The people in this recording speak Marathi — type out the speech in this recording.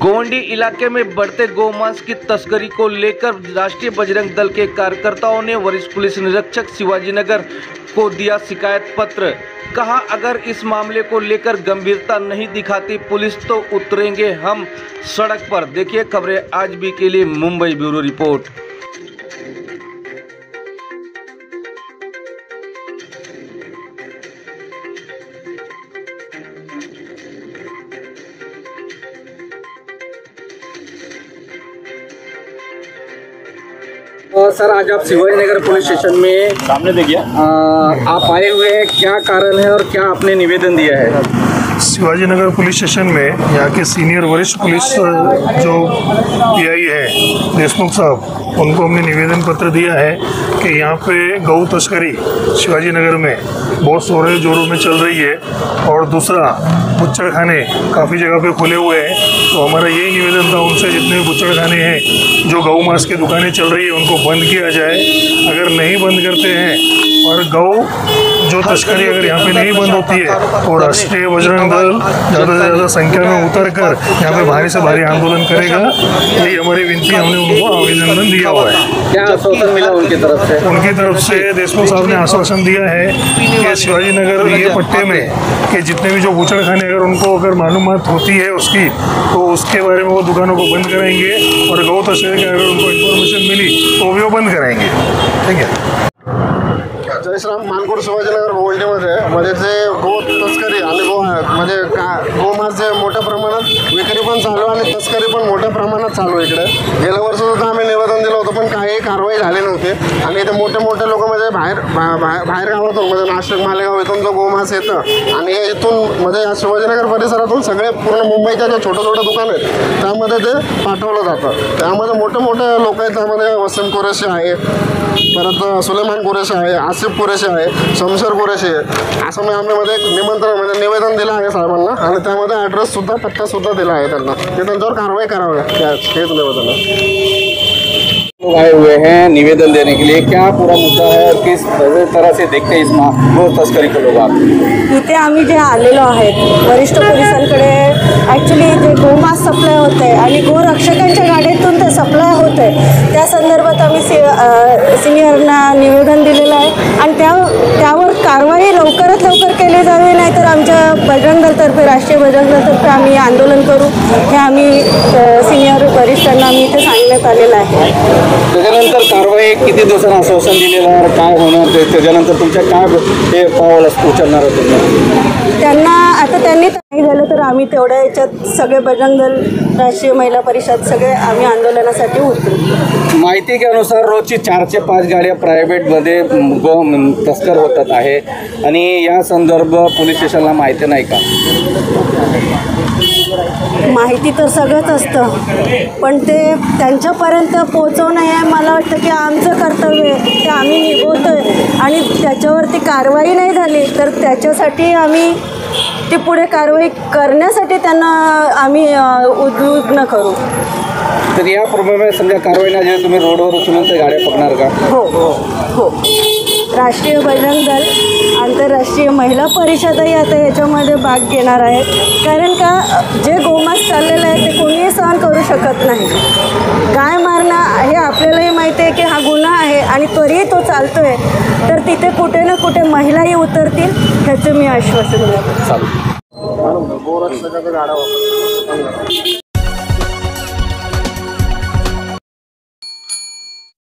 गोंडी इलाके में बढ़ते गोमांस की तस्करी को लेकर राष्ट्रीय बजरंग दल के कार्यकर्ताओं ने वरिष्ठ पुलिस निरीक्षक शिवाजीनगर को दिया शिकायत पत्र। कहा, अगर इस मामले को लेकर गंभीरता नहीं दिखाती पुलिस तो उतरेंगे हम सड़क पर। देखिए खबरें आज भी के लिए मुंबई ब्यूरो रिपोर्ट। सर, आज आप शिवाजीनगर पुलिस स्टेशन में सामने देखिए आप आए हुए हैं, क्या कारण है और क्या आपने निवेदन दिया है? शिवाजीनगर पुलिस स्टेशन में यहाँ के सीनियर वरिष्ठ पुलिस जो पीआई है देशमुख साहब, उनको हमने निवेदन पत्र दिया है कि यहाँ पे गौ तस्करी शिवाजीनगर में बहुत जोरों जोरों में चल रही है और दूसरा बुच्चड़खाने काफ़ी जगह पे खुले हुए हैं। तो हमारा यही निवेदन था उनसे, जितने भी बुच्चड़खाने हैं जो गौ मांस की दुकानें चल रही है उनको बंद किया जाए। अगर नहीं बंद करते हैं और गौ जो तस्करी अगर यहाँ पे नहीं बंद होती है तो राष्ट्रीय बजरंग दल ज़्यादा से ज़्यादा संख्या में उतर कर यहाँ पे भारी से भारी आंदोलन करेगा। यही हमारी विनती, हमने उनको आवेदन दिया हुआ है। क्या आश्वासन मिला उनकी तरफ से? उनकी तरफ से देशमुख साहब ने आश्वासन दिया है कि शिवाजीनगर ये पट्टे में कि जितने भी जो बुचड़खाने अगर उनको अगर मालूमात होती है उसकी, तो उसके बारे में वो दुकानों को बंद कराएंगे और गौ तस्करी की अगर उनको इन्फॉर्मेशन मिली तो भी वो बंद कराएंगे। ठीक है। जय श्रीराम। मानकोर शिवाजीनगर गोल्डीमध्ये म्हणजे जे गो तस्करी आणि गोमांस जे मोठ्या प्रमाणात विक्री पण चालू आणि तस्करी पण मोठ्या प्रमाणात चालू आहे इकडे। गेल्या वर्षी सुद्धा आम्ही निवेदन दिलं होतं पण काही कारवाई झाली नव्हती आणि इथे मोठे लोक म्हणजे बाहेर गावातून म्हणजे नाशिक मालेगाव इथून जो गोमांस येतं आणि हे इथून म्हणजे या शिवाजीनगर परिसरातून सगळे पूर्ण मुंबईच्या ज्या छोटे दुकान आहेत त्यामध्ये ते पाठवलं जातं। त्यामध्ये मोठे लोक आहेत, त्यामध्ये वसीम कुरेशी आहे, परत सुलेमान कुरेशी आहे, आसिफ कुरेशी आहे, शमशेर कुरेशी आहे। असं मी आम्ही एक निमंत्रण म्हणजे निवेदन दिलं आहे साहेबांना आणि त्यामध्ये ॲड्रेससुद्धा पत्तासुद्धा दिला आहे त्यांना की त्यांच्यावर कारवाई करावी। हेच निवेदन आहे। लोग आए हुए हैं निवेदन देने के लिए, क्या पूरा मुद्दा है और किस तरह से देखते हैं इस गो तस्करी को लोग? आप इथे आम्ही जे आलेलो आहेत वरिष्ठ पोलिसांकडे ॲक्च्युली जे गोमांस सप्लाय होत आहे आणि गोरक्षकांच्या गाड्यातून ते सप्लाय होत आहे त्या संदर्भात आम्ही सिनियरना निवेदन दिलेलं आहे आणि त्यावर कारवाई लवकरात लवकर केली जावी, नाहीतर आमच्या बजरंग दलतर्फे राष्ट्रीय बजरंग दलतर्फे आम्ही आंदोलन करू हे आम्ही सिनियर वरिष्ठांना आम्ही इथे सांगण्यात आलेलं आहे। त्याच्यानंतर कारवाई किती दिवसांना आश्वासन दिलेलं आहे, काय होणार त्याच्यानंतर तुमच्या काय हे पावलं उचलणार तुम्ही? त्यांना आता त्यांनी नाही झालं तर आम्ही तेवढ्या याच्यात सगळे बजरंग दल, राष्ट्रीय महिला परिषद सगळे आम्ही आंदोलनासाठी उतरू। माहिती के अनुसार रोजची 4 ते 5 गाड्या प्रायव्हेटमध्ये गो तस्कर होतात आहे आणि या संदर्भ पोलीस स्टेशनला माहिती नाही का? माहिती तर सगळंच असतं पण ते त्यांच्यापर्यंत पोहोचवणं हे मला वाटतं की आमचं कर्तव्य आहे, ते आम्ही निभवतो आहे आणि त्याच्यावरती कारवाई नाही झाली तर त्याच्यासाठी आम्ही ती पुढे कारवाई करण्यासाठी त्यांना आम्ही उद्विग्न करू। तर याप्रमाणे समजा कारवाई नाही झाली तुम्ही रोडवर उचलून त्या गाड्या पकडणार का? हो। राष्ट्रीय बजरंग दल, आंतरराष्ट्रीय महिला परिषदही आता याच्यामध्ये भाग घेणार आहे, कारण का जे गोमांस चाललेलं आहे ते कोणीही सहन करू शकत नाही। गाय मारणं हे आपल्यालाही माहिती आहे की हा गुन्हा आहे आणि तरीही तो चालतो आहे, तर तिथे कुठे ना कुठे महिलाही उतरतील ह्याचं मी आश्वासन देतो। गोरक्षकाच्या गाड्या वापरतात।